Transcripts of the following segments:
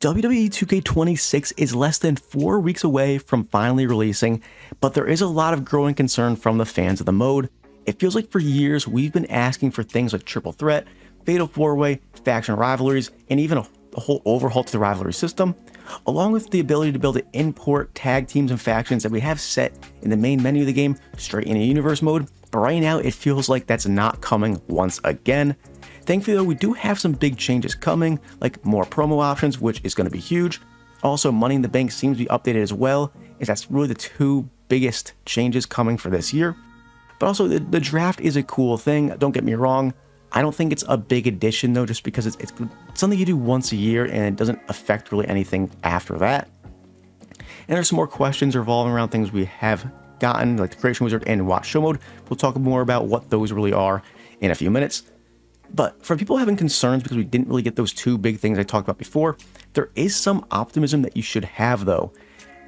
WWE 2K26 is less than 4 weeks away from finally releasing, but there is a lot of growing concern from the fans of the mode. It feels like for years we've been asking for things like Triple Threat, Fatal 4-Way, Faction Rivalries, and even a whole overhaul to the Rivalry system, along with the ability to be able to import tag teams and factions that we have set in the main menu of the game straight into Universe mode, but right now it feels like that's not coming once again. Thankfully though, we do have some big changes coming, like more promo options, which is going to be huge. Also, Money in the Bank seems to be updated as well, as that's really the two biggest changes coming for this year. But also, the draft is a cool thing, don't get me wrong. I don't think it's a big addition though, just because it's something you do once a year and it doesn't affect really anything after that. And there's some more questions revolving around things we have gotten, like the Creation Wizard and Watch Show Mode. We'll talk more about what those really are in a few minutes. But for people having concerns because we didn't really get those two big things I talked about before, there is some optimism that you should have though.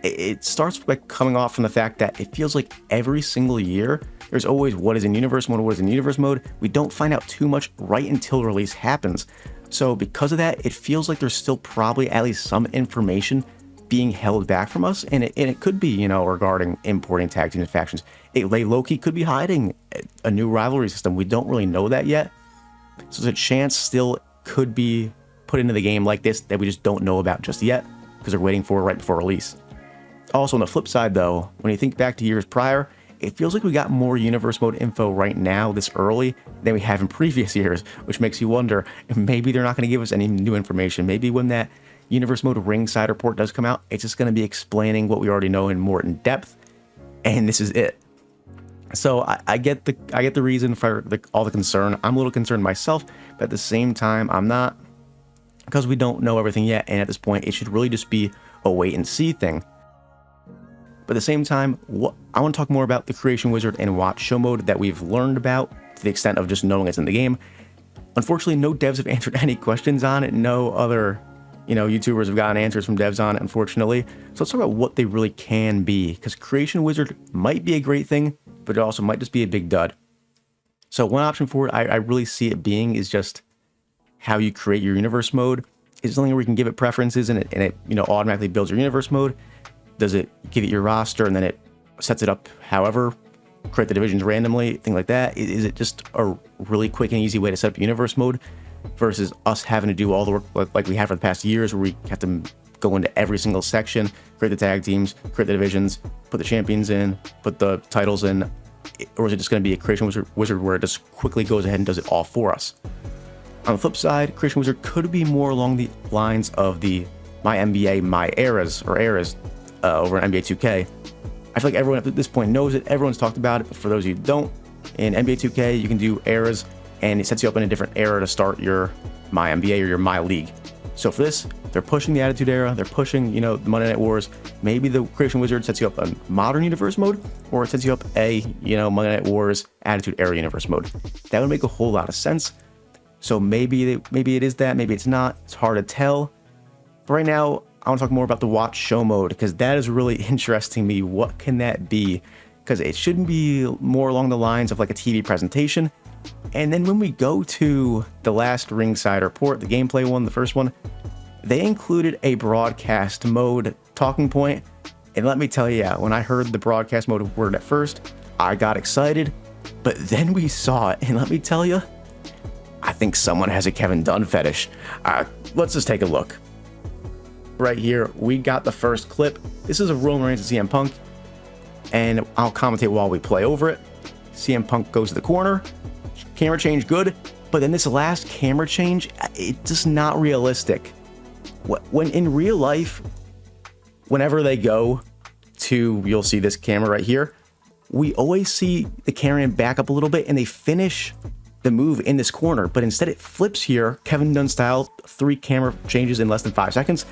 It starts by coming off from the fact that it feels like every single year, there's always what is in Universe mode, what is in Universe mode. We don't find out too much right until release happens. So because of that, it feels like there's still probably at least some information being held back from us. And it could be, you know, regarding importing tag teams and factions. Low-key could be hiding a new rivalry system. We don't really know that yet. So there's a chance still could be put into the game like this that we just don't know about just yet because they're waiting for it right before release. Also on the flip side though, when you think back to years prior, it feels like we got more Universe mode info right now this early than we have in previous years, which makes you wonder if maybe they're not going to give us any new information. Maybe when that Universe mode ringside report does come out, it's just going to be explaining what we already know in more in depth, and this is it. So I get the reason for all the concern. I'm a little concerned myself, but at the same time, I'm not, because we don't know everything yet. And at this point, it should really just be a wait and see thing. But at the same time, I want to talk more about the Creation Wizard and Watch Show Mode that we've learned about to the extent of just knowing it's in the game. Unfortunately, no devs have answered any questions on it. No other, YouTubers have gotten answers from devs on it, unfortunately. So let's talk about what they really can be, because Creation Wizard might be a great thing, but it also might just be a big dud. So one option for it, I really see it being, is just how you create your Universe mode. Is something where you can give it preferences and it automatically builds your Universe mode. Does it give it your roster and then it sets it up however, create the divisions randomly, thing like that? Is it just a really quick and easy way to set up Universe mode versus us having to do all the work like we have for the past years, where we have to go into every single section, create the tag teams, create the divisions, put the champions in, put the titles in? Or is it just going to be a Creation Wizard where it just quickly goes ahead and does it all for us? On the flip side, Creation Wizard could be more along the lines of the My NBA, My Eras, over in NBA 2K. I feel like everyone at this point knows it. Everyone's talked about it, but for those of you who don't, in NBA 2K, you can do eras, and it sets you up in a different era to start your My NBA or your My League. So for this, they're pushing the Attitude Era, they're pushing, the Monday Night Wars. Maybe the Creation Wizard sets you up a Modern Universe mode, or it sets you up a, Monday Night Wars Attitude Era Universe mode. That would make a whole lot of sense. So maybe it is that, maybe it's not. It's hard to tell. But right now, I want to talk more about the Watch Show Mode, because that is really interesting me. What can that be? Because it shouldn't be more along the lines of like a TV presentation. And then when we go to the last ringside report, the gameplay one, the first one, they included a broadcast mode talking point. And let me tell you, when I heard the broadcast mode word at first, I got excited. But then we saw it, and let me tell you, I think someone has a Kevin Dunn fetish. Let's just take a look. Right here, we got the first clip. This is a Roman Reigns and CM Punk, and I'll commentate while we play over it. CM Punk goes to the corner, camera change good, but then this last camera change, it's just not realistic. When in real life, whenever they go to, you'll see this camera right here, we always see the camera back up a little bit and they finish the move in this corner, but instead it flips here, Kevin Dunn style, 3 camera changes in less than 5 seconds,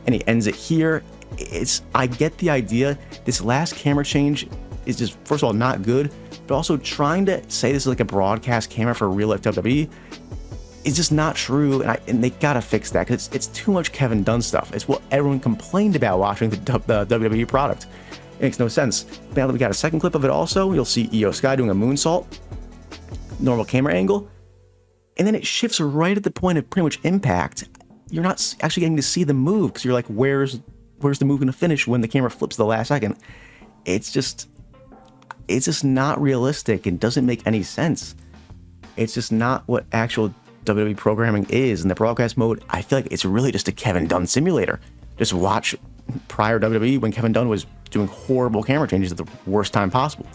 and he ends it here. I get the idea. This last camera change is just, first of all, not good, but also trying to say this is like a broadcast camera for real life WWE is just not true, and they gotta fix that, because it's too much Kevin Dunn stuff. It's what everyone complained about watching the WWE product. It makes no sense. Now that we got a second clip of it also, you'll see Io Sky doing a moonsault, normal camera angle, and then it shifts right at the point of pretty much impact. you're not actually getting to see the move because you're like, where's the move going to finish when the camera flips the last second? It's just not realistic and doesn't make any sense. It's just not what actual WWE programming is. In the broadcast mode, I feel like it's really just a Kevin Dunn simulator. Just watch prior WWE when Kevin Dunn was doing horrible camera changes at the worst time possible.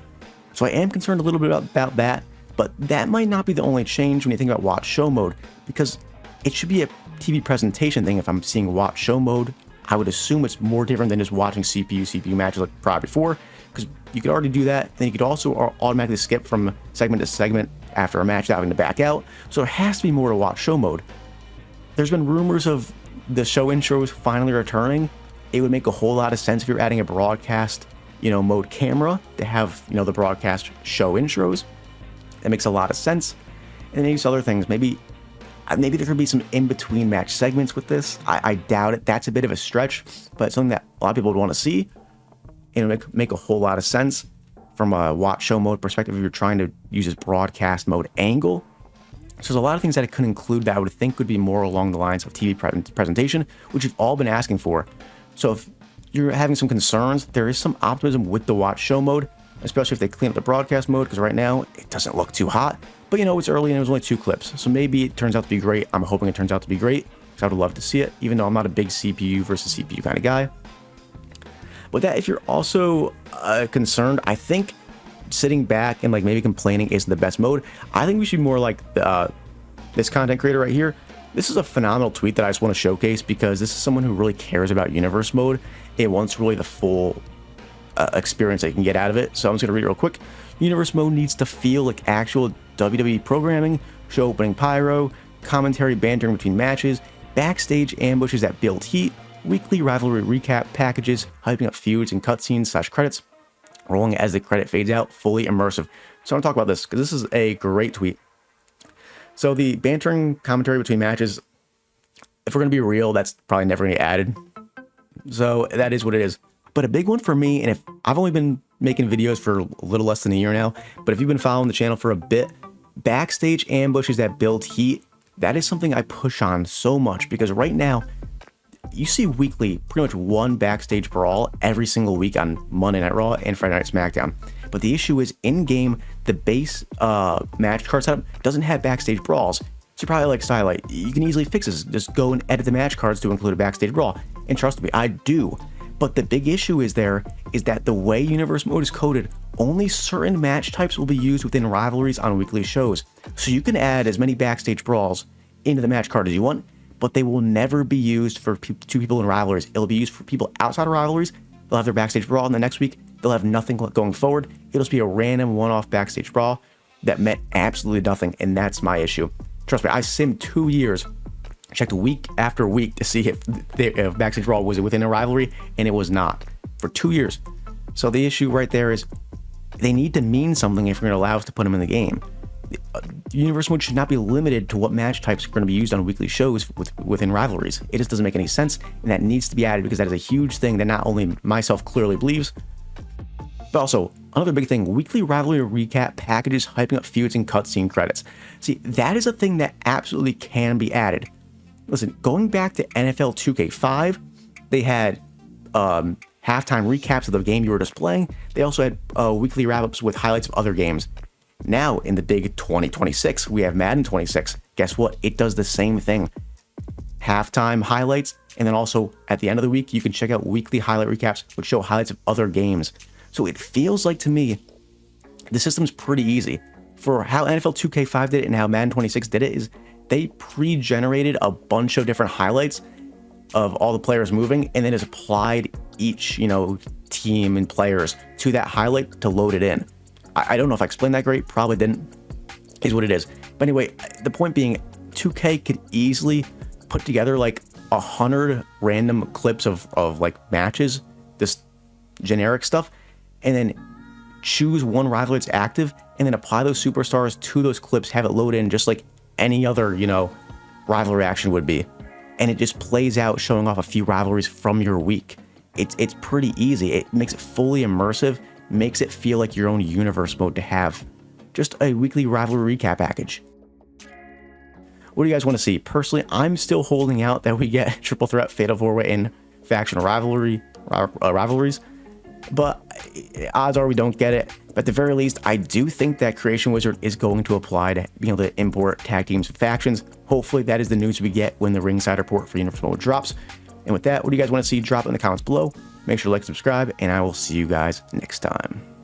So I am concerned a little bit about that, but that might not be the only change when you think about watch show mode, because it should be a TV presentation thing. If I'm seeing watch show mode, I would assume it's more different than just watching CPU matches like probably before, because you could already do that. Then you could also automatically skip from segment to segment after a match without having to back out. So there has to be more to watch show mode. There's been rumors of the show intros finally returning. It would make a whole lot of sense if you're adding a broadcast, mode camera to have, the broadcast show intros. That makes a lot of sense. And maybe some other things. Maybe there could be some in-between match segments with this. I doubt it. That's a bit of a stretch, but it's something that a lot of people would want to see. And it would make a whole lot of sense from a watch show mode perspective if you're trying to use this broadcast mode angle. So there's a lot of things that it could include that I would think would be more along the lines of TV presentation, which you've all been asking for. So if you're having some concerns, there is some optimism with the watch show mode, especially if they clean up the broadcast mode, because right now it doesn't look too hot. But it's early and it was only 2 clips, so maybe it turns out to be great. I'm hoping it turns out to be great, because I would love to see it, even though I'm not a big CPU versus CPU kind of guy. But that, if you're also concerned, I think sitting back and maybe complaining isn't the best mode. I think we should be more like this content creator right here. This is a phenomenal tweet that I just want to showcase, because this is someone who really cares about universe mode. It wants really the full experience they can get out of it. So I'm just going to read it real quick. Universe mode needs to feel like actual WWE programming, show opening pyro, commentary bantering between matches, backstage ambushes that build heat, weekly rivalry recap packages, hyping up feuds and cutscenes / credits, rolling as the credit fades out, fully immersive. So I want to talk about this because this is a great tweet. So the bantering commentary between matches, if we're going to be real, that's probably never going to get added. So that is what it is. But a big one for me, and if I've only been making videos for a little less than a year now, but if you've been following the channel for a bit, backstage ambushes that build heat, that is something I push on so much, because right now, you see weekly pretty much one backstage brawl every single week on Monday Night Raw and Friday Night SmackDown. But the issue is, in-game, the base match card setup doesn't have backstage brawls. So you're probably like, Stylight, you can easily fix this. Just go and edit the match cards to include a backstage brawl. And trust me, I do. But the big issue is that the way Universe Mode is coded, only certain match types will be used within rivalries on weekly shows. So you can add as many backstage brawls into the match card as you want, but they will never be used for two people in rivalries. It'll be used for people outside of rivalries. They'll have their backstage brawl, and the next week, they'll have nothing going forward. It'll just be a random one-off backstage brawl that meant absolutely nothing, and that's my issue. Trust me, I simmed 2 years, checked week after week to see if the backstage brawl was within a rivalry, and it was not for 2 years. So the issue right there is they need to mean something if you're going to allow us to put them in the game. Universe mode should not be limited to what match types are going to be used on weekly shows within rivalries. It just doesn't make any sense, and that needs to be added, because that is a huge thing that not only myself clearly believes, but also another big thing: weekly rivalry recap packages hyping up feuds and cutscene credits. See, that is a thing that absolutely can be added. Listen, going back to NFL 2K5, they had halftime recaps of the game you were displaying. They also had weekly wrap-ups with highlights of other games. Now, in the big 2026, we have Madden 26. Guess what? It does the same thing. Halftime highlights, and then also at the end of the week, you can check out weekly highlight recaps, which show highlights of other games. So it feels like, to me, the system's pretty easy. For how NFL 2K5 did it and how Madden 26 did it is they pre-generated a bunch of different highlights of all the players moving, and then just applied each, team and players to that highlight to load it in. I don't know if I explained that great, probably didn't, is what it is. But anyway, the point being, 2K could easily put together 100 random clips of matches, this generic stuff, and then choose one rivalry that's active, and then apply those superstars to those clips, have it load in just like any other, rivalry action would be. And it just plays out, showing off a few rivalries from your week. It's pretty easy. It makes it fully immersive, makes it feel like your own universe mode to have just a weekly rivalry recap package. What do you guys want to see? Personally, I'm still holding out that we get triple threat fatal 4-way in faction rivalries, but odds are we don't get it. But at the very least, I do think that Creation Wizard is going to apply to being able to import tag teams and factions. Hopefully that is the news we get when the ringside report for Universal Mode drops. And with that, what do you guys want to see? Drop it in the comments below. Make sure to like, subscribe, and I will see you guys next time.